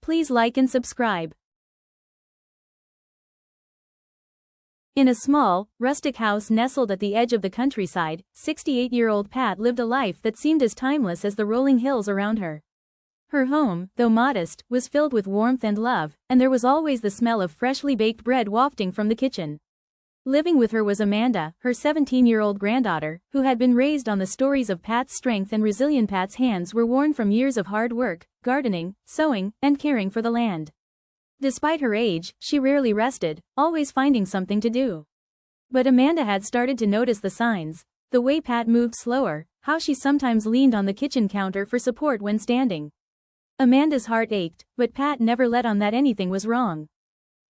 Please like and subscribe. In a small, rustic house nestled at the edge of the countryside, 68-year-old Pat lived a life that seemed as timeless as the rolling hills around her. Her home, though modest, was filled with warmth and love, and there was always the smell of freshly baked bread wafting from the kitchen. Living with her was Amanda, her 17-year-old granddaughter, who had been raised on the stories of Pat's strength and resilience. Pat's hands were worn from years of hard work, gardening, sewing, and caring for the land. Despite her age, she rarely rested, always finding something to do. But Amanda had started to notice the signs: the way Pat moved slower, how she sometimes leaned on the kitchen counter for support when standing. Amanda's heart ached, but Pat never let on that anything was wrong.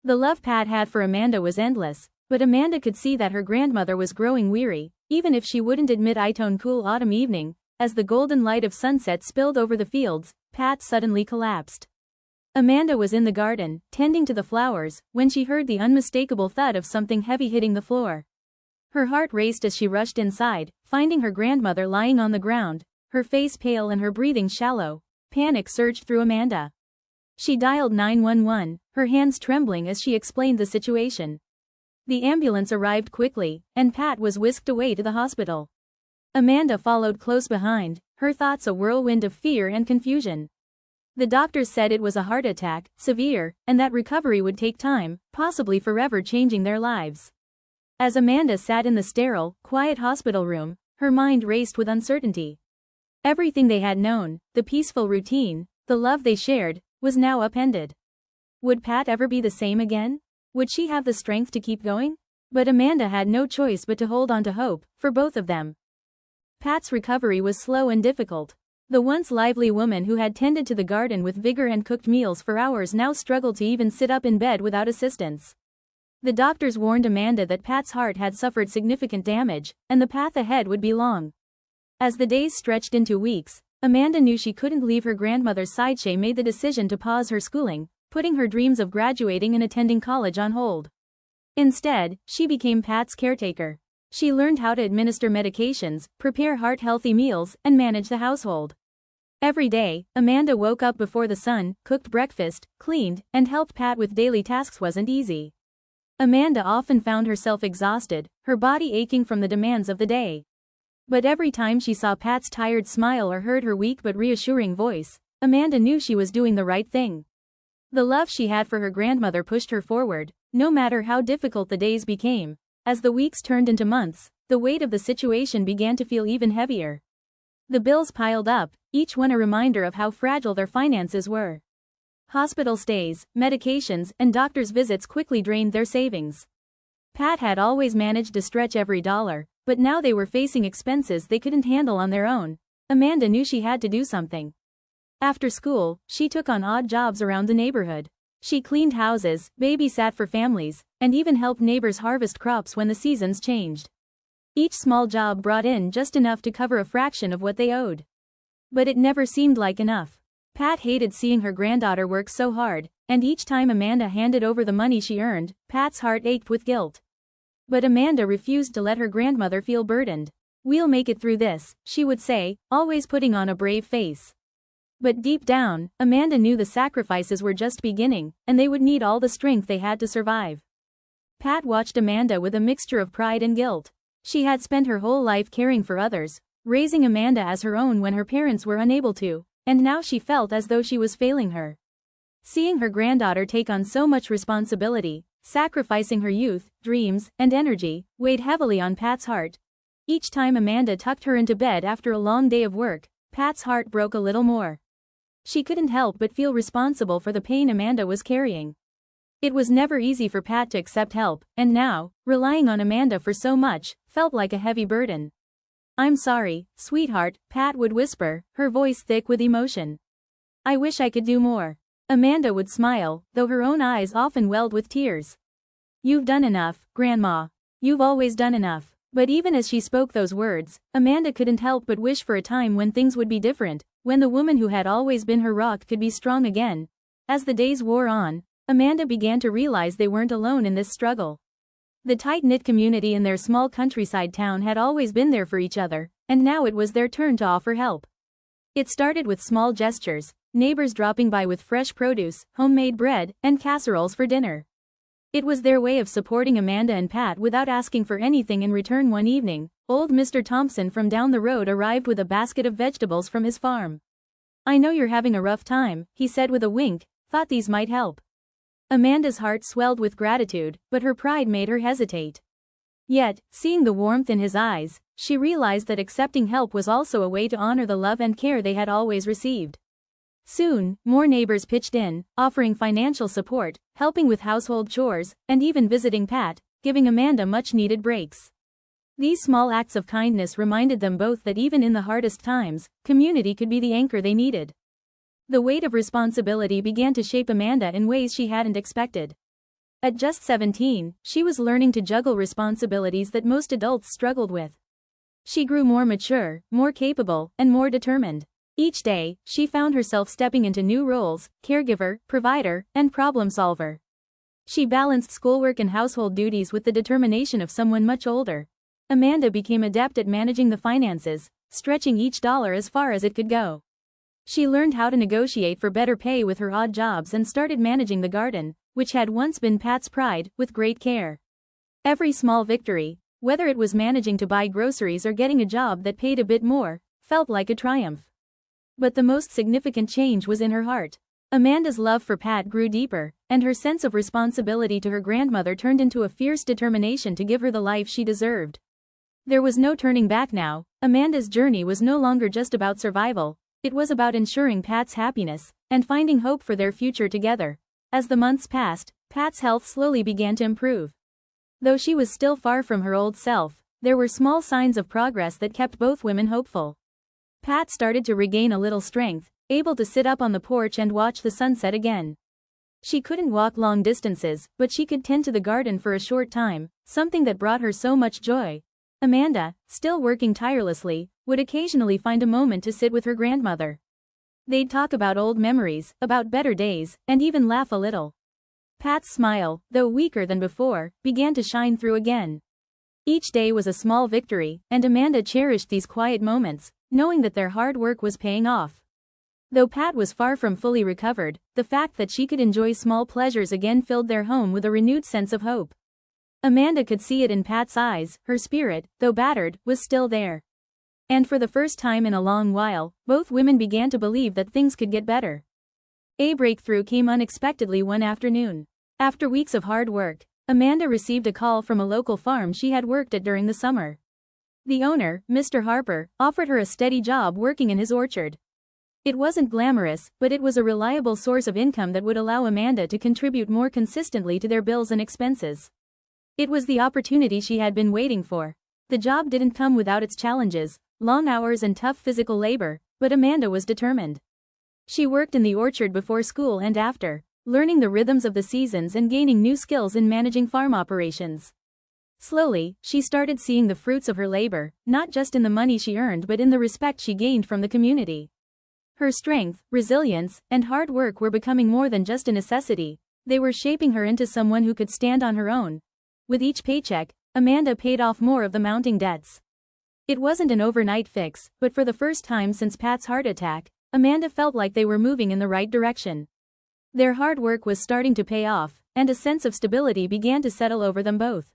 The love Pat had for Amanda was endless, but Amanda could see that her grandmother was growing weary, even if she wouldn't admit it. On cool autumn evening, as the golden light of sunset spilled over the fields, Pat suddenly collapsed. Amanda was in the garden, tending to the flowers, when she heard the unmistakable thud of something heavy hitting the floor. Her heart raced as she rushed inside, finding her grandmother lying on the ground, her face pale and her breathing shallow. Panic surged through Amanda. She dialed 911, her hands trembling as she explained the situation. The ambulance arrived quickly, and Pat was whisked away to the hospital. Amanda followed close behind, her thoughts a whirlwind of fear and confusion. The doctors said it was a heart attack, severe, and that recovery would take time, possibly forever, changing their lives. As Amanda sat in the sterile, quiet hospital room, her mind raced with uncertainty. Everything they had known, the peaceful routine, the love they shared, was now upended. Would Pat ever be the same again? Would she have the strength to keep going? But Amanda had no choice but to hold on to hope, for both of them. Pat's recovery was slow and difficult. The once lively woman who had tended to the garden with vigor and cooked meals for hours now struggled to even sit up in bed without assistance. The doctors warned Amanda that Pat's heart had suffered significant damage, and the path ahead would be long. As the days stretched into weeks, Amanda knew she couldn't leave her grandmother's side. She made the decision to pause her schooling, putting her dreams of graduating and attending college on hold. Instead, she became Pat's caretaker. She learned how to administer medications, prepare heart-healthy meals, and manage the household. Every day, Amanda woke up before the sun, cooked breakfast, cleaned, and helped Pat with daily tasks. Wasn't easy. Amanda often found herself exhausted, her body aching from the demands of the day. But every time she saw Pat's tired smile or heard her weak but reassuring voice, Amanda knew she was doing the right thing. The love she had for her grandmother pushed her forward, no matter how difficult the days became. As the weeks turned into months, the weight of the situation began to feel even heavier. The bills piled up, each one a reminder of how fragile their finances were. Hospital stays, medications, and doctor's visits quickly drained their savings. Pat had always managed to stretch every dollar, but now they were facing expenses they couldn't handle on their own. Amanda knew she had to do something. After school, she took on odd jobs around the neighborhood. She cleaned houses, babysat for families, and even helped neighbors harvest crops when the seasons changed. Each small job brought in just enough to cover a fraction of what they owed. But it never seemed like enough. Pat hated seeing her granddaughter work so hard, and each time Amanda handed over the money she earned, Pat's heart ached with guilt. But Amanda refused to let her grandmother feel burdened. "We'll make it through this," she would say, always putting on a brave face. But deep down, Amanda knew the sacrifices were just beginning, and they would need all the strength they had to survive. Pat watched Amanda with a mixture of pride and guilt. She had spent her whole life caring for others, raising Amanda as her own when her parents were unable to, and now she felt as though she was failing her. Seeing her granddaughter take on so much responsibility, sacrificing her youth, dreams, and energy, weighed heavily on Pat's heart. Each time Amanda tucked her into bed after a long day of work, Pat's heart broke a little more. She couldn't help but feel responsible for the pain Amanda was carrying. It was never easy for Pat to accept help, and now, relying on Amanda for so much, felt like a heavy burden. "I'm sorry, sweetheart," Pat would whisper, her voice thick with emotion. "I wish I could do more." Amanda would smile, though her own eyes often welled with tears. "You've done enough, Grandma. You've always done enough." But even as she spoke those words, Amanda couldn't help but wish for a time when things would be different, when the woman who had always been her rock could be strong again. As the days wore on, Amanda began to realize they weren't alone in this struggle. The tight-knit community in their small countryside town had always been there for each other, and now it was their turn to offer help. It started with small gestures, neighbors dropping by with fresh produce, homemade bread, and casseroles for dinner. It was their way of supporting Amanda and Pat without asking for anything in return. One evening, old Mr. Thompson from down the road arrived with a basket of vegetables from his farm. "I know you're having a rough time," he said with a wink, "thought these might help." Amanda's heart swelled with gratitude, but her pride made her hesitate. Yet, seeing the warmth in his eyes, she realized that accepting help was also a way to honor the love and care they had always received. Soon, more neighbors pitched in, offering financial support, helping with household chores, and even visiting Pat, giving Amanda much-needed breaks. These small acts of kindness reminded them both that even in the hardest times, community could be the anchor they needed. The weight of responsibility began to shape Amanda in ways she hadn't expected. At just 17, she was learning to juggle responsibilities that most adults struggled with. She grew more mature, more capable, and more determined. Each day, she found herself stepping into new roles: caregiver, provider, and problem solver. She balanced schoolwork and household duties with the determination of someone much older. Amanda became adept at managing the finances, stretching each dollar as far as it could go. She learned how to negotiate for better pay with her odd jobs and started managing the garden, which had once been Pat's pride, with great care. Every small victory, whether it was managing to buy groceries or getting a job that paid a bit more, felt like a triumph. But the most significant change was in her heart. Amanda's love for Pat grew deeper, and her sense of responsibility to her grandmother turned into a fierce determination to give her the life she deserved. There was no turning back now. Amanda's journey was no longer just about survival, it was about ensuring Pat's happiness, and finding hope for their future together. As the months passed, Pat's health slowly began to improve. Though she was still far from her old self, there were small signs of progress that kept both women hopeful. Pat started to regain a little strength, able to sit up on the porch and watch the sunset again. She couldn't walk long distances, but she could tend to the garden for a short time, something that brought her so much joy. Amanda, still working tirelessly, would occasionally find a moment to sit with her grandmother. They'd talk about old memories, about better days, and even laugh a little. Pat's smile, though weaker than before, began to shine through again. Each day was a small victory, and Amanda cherished these quiet moments, knowing that their hard work was paying off. Though Pat was far from fully recovered, the fact that she could enjoy small pleasures again filled their home with a renewed sense of hope. Amanda could see it in Pat's eyes, her spirit, though battered, was still there. And for the first time in a long while, both women began to believe that things could get better. A breakthrough came unexpectedly one afternoon. After weeks of hard work, Amanda received a call from a local farm she had worked at during the summer. The owner, Mr. Harper, offered her a steady job working in his orchard. It wasn't glamorous, but it was a reliable source of income that would allow Amanda to contribute more consistently to their bills and expenses. It was the opportunity she had been waiting for. The job didn't come without its challenges, long hours and tough physical labor, but Amanda was determined. She worked in the orchard before school and after, learning the rhythms of the seasons and gaining new skills in managing farm operations. Slowly, she started seeing the fruits of her labor, not just in the money she earned but in the respect she gained from the community. Her strength, resilience, and hard work were becoming more than just a necessity, they were shaping her into someone who could stand on her own. With each paycheck, Amanda paid off more of the mounting debts. It wasn't an overnight fix, but for the first time since Pat's heart attack, Amanda felt like they were moving in the right direction. Their hard work was starting to pay off, and a sense of stability began to settle over them both.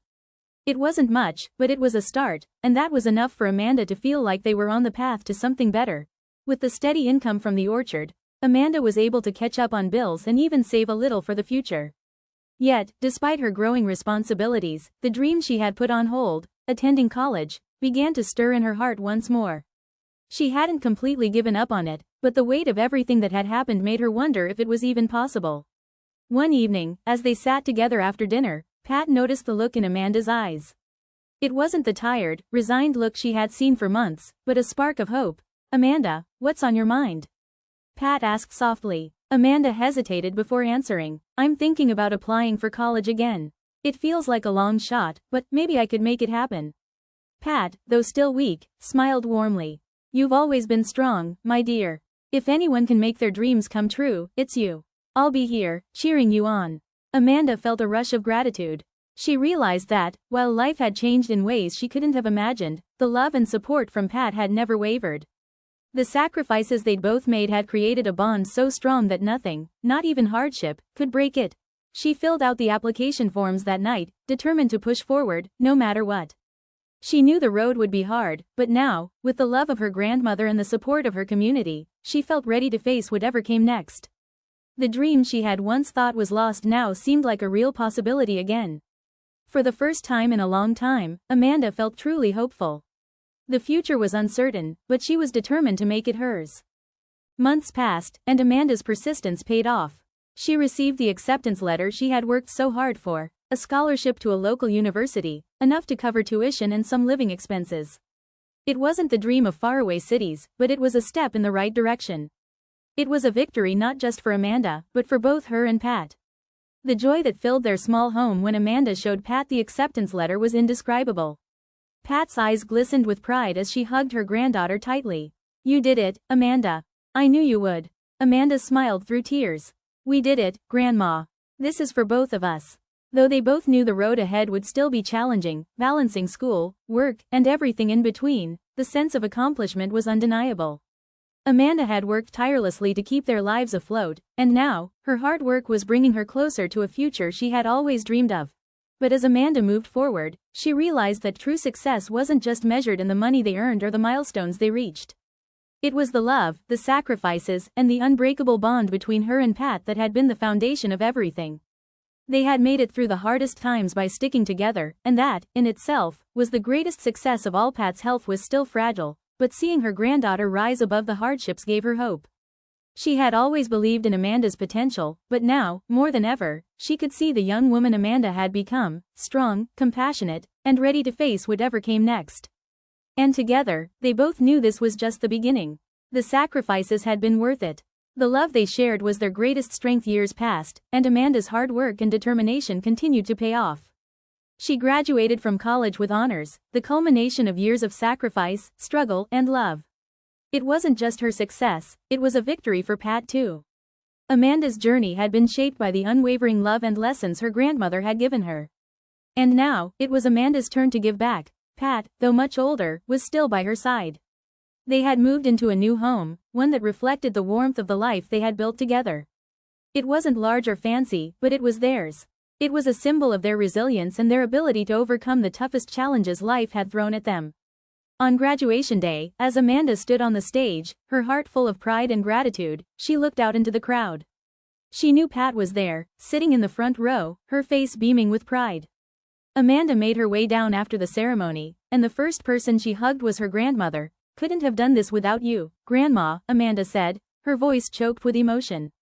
It wasn't much, but it was a start, and that was enough for Amanda to feel like they were on the path to something better. With the steady income from the orchard, Amanda was able to catch up on bills and even save a little for the future. Yet, despite her growing responsibilities, the dream she had put on hold, attending college, began to stir in her heart once more. She hadn't completely given up on it, but the weight of everything that had happened made her wonder if it was even possible. One evening, as they sat together after dinner, Pat noticed the look in Amanda's eyes. It wasn't the tired, resigned look she had seen for months, but a spark of hope. "Amanda, what's on your mind?" Pat asked softly. Amanda hesitated before answering. "I'm thinking about applying for college again. It feels like a long shot, but maybe I could make it happen." Pat, though still weak, smiled warmly. "You've always been strong, my dear. If anyone can make their dreams come true, it's you. I'll be here, cheering you on." Amanda felt a rush of gratitude. She realized that, while life had changed in ways she couldn't have imagined, the love and support from Pat had never wavered. The sacrifices they'd both made had created a bond so strong that nothing, not even hardship, could break it. She filled out the application forms that night, determined to push forward, no matter what. She knew the road would be hard, but now, with the love of her grandmother and the support of her community, she felt ready to face whatever came next. The dream she had once thought was lost now seemed like a real possibility again. For the first time in a long time, Amanda felt truly hopeful. The future was uncertain, but she was determined to make it hers. Months passed, and Amanda's persistence paid off. She received the acceptance letter she had worked so hard for, a scholarship to a local university, enough to cover tuition and some living expenses. It wasn't the dream of faraway cities, but it was a step in the right direction. It was a victory not just for Amanda, but for both her and Pat. The joy that filled their small home when Amanda showed Pat the acceptance letter was indescribable. Pat's eyes glistened with pride as she hugged her granddaughter tightly. "You did it, Amanda. I knew you would." Amanda smiled through tears. "We did it, Grandma. This is for both of us." Though they both knew the road ahead would still be challenging, balancing school, work, and everything in between, the sense of accomplishment was undeniable. Amanda had worked tirelessly to keep their lives afloat, and now, her hard work was bringing her closer to a future she had always dreamed of. But as Amanda moved forward, she realized that true success wasn't just measured in the money they earned or the milestones they reached. It was the love, the sacrifices, and the unbreakable bond between her and Pat that had been the foundation of everything. They had made it through the hardest times by sticking together, and that, in itself, was the greatest success of all. Pat's health was still fragile, but seeing her granddaughter rise above the hardships gave her hope. She had always believed in Amanda's potential, but now, more than ever, she could see the young woman Amanda had become, strong, compassionate, and ready to face whatever came next. And together, they both knew this was just the beginning. The sacrifices had been worth it. The love they shared was their greatest strength. Years passed, and Amanda's hard work and determination continued to pay off. She graduated from college with honors, the culmination of years of sacrifice, struggle, and love. It wasn't just her success, it was a victory for Pat too. Amanda's journey had been shaped by the unwavering love and lessons her grandmother had given her. And now, it was Amanda's turn to give back. Pat, though much older, was still by her side. They had moved into a new home, one that reflected the warmth of the life they had built together. It wasn't large or fancy, but it was theirs. It was a symbol of their resilience and their ability to overcome the toughest challenges life had thrown at them. On graduation day, as Amanda stood on the stage, her heart full of pride and gratitude, she looked out into the crowd. She knew Pat was there, sitting in the front row, her face beaming with pride. Amanda made her way down after the ceremony, and the first person she hugged was her grandmother. "Couldn't have done this without you, Grandma," Amanda said, her voice choked with emotion.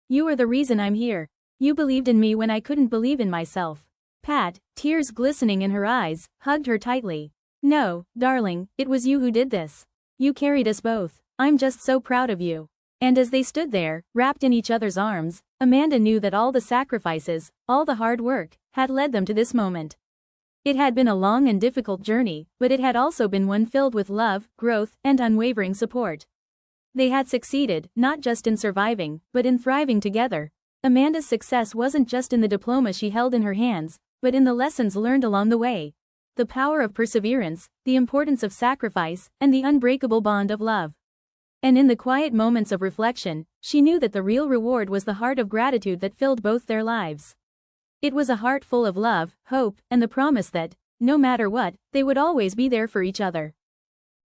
"You are the reason I'm here. You believed in me when I couldn't believe in myself." Pat, tears glistening in her eyes, hugged her tightly. "No, darling, it was you who did this. You carried us both. I'm just so proud of you." And as they stood there, wrapped in each other's arms, Amanda knew that all the sacrifices, all the hard work, had led them to this moment. It had been a long and difficult journey, but it had also been one filled with love, growth, and unwavering support. They had succeeded, not just in surviving, but in thriving together. Amanda's success wasn't just in the diploma she held in her hands, but in the lessons learned along the way. The power of perseverance, the importance of sacrifice, and the unbreakable bond of love. And in the quiet moments of reflection, she knew that the real reward was the heart of gratitude that filled both their lives. It was a heart full of love, hope, and the promise that, no matter what, they would always be there for each other.